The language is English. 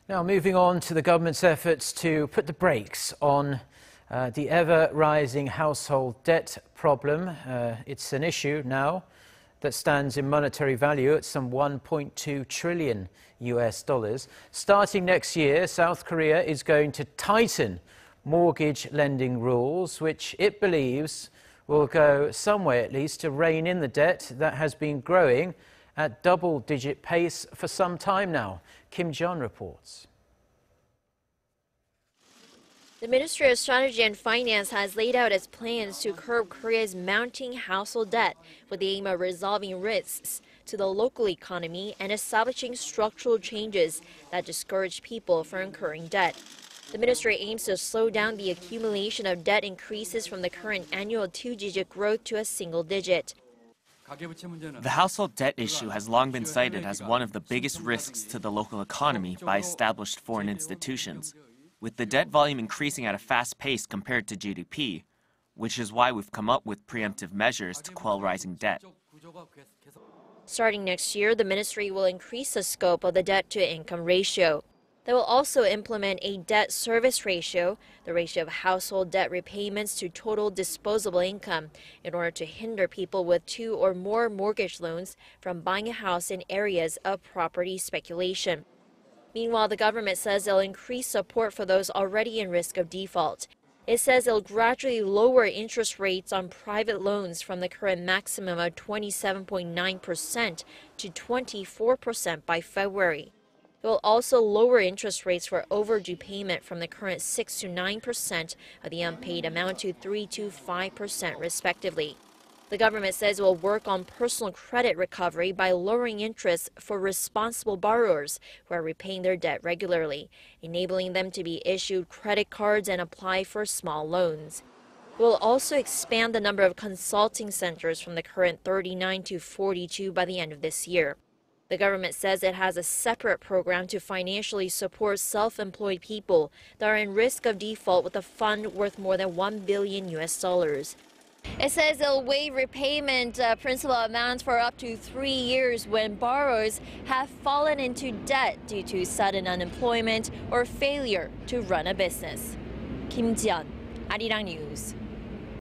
Now, moving on to the government's efforts to put the brakes on the ever-rising household debt problem. It's an issue now that stands in monetary value at some $1.2 trillion US dollars. Starting next year, South Korea is going to tighten mortgage lending rules, which it believes will go some way at least to rein in the debt that has been growing at double-digit pace for some time now. Ji-yeon reports. The Ministry of Strategy and Finance has laid out its plans to curb Korea's mounting household debt with the aim of resolving risks to the local economy and establishing structural changes that discourage people from incurring debt. The ministry aims to slow down the accumulation of debt increases from the current annual two-digit growth to a single digit. The household debt issue has long been cited as one of the biggest risks to the local economy by established foreign institutions, with the debt volume increasing at a fast pace compared to GDP, which is why we've come up with preemptive measures to quell rising debt. Starting next year, the ministry will increase the scope of the debt-to-income ratio. They will also implement a debt service ratio, the ratio of household debt repayments to total disposable income, in order to hinder people with 2 or more mortgage loans from buying a house in areas of property speculation. Meanwhile, the government says it'll increase support for those already in risk of default. It says it'll gradually lower interest rates on private loans from the current maximum of 27.9% to 24% by February. It will also lower interest rates for overdue payment from the current 6 to 9% of the unpaid amount to 3 to 5% respectively. The government says it will work on personal credit recovery by lowering interest for responsible borrowers who are repaying their debt regularly, enabling them to be issued credit cards and apply for small loans. It will also expand the number of consulting centers from the current 39 to 42 by the end of this year. The government says it has a separate program to financially support self-employed people that are in risk of default with a fund worth more than $1 billion US dollars. It says it'll waive repayment principal amounts for up to 3 years when borrowers have fallen into debt due to sudden unemployment or failure to run a business. Ji-yeon, Arirang News.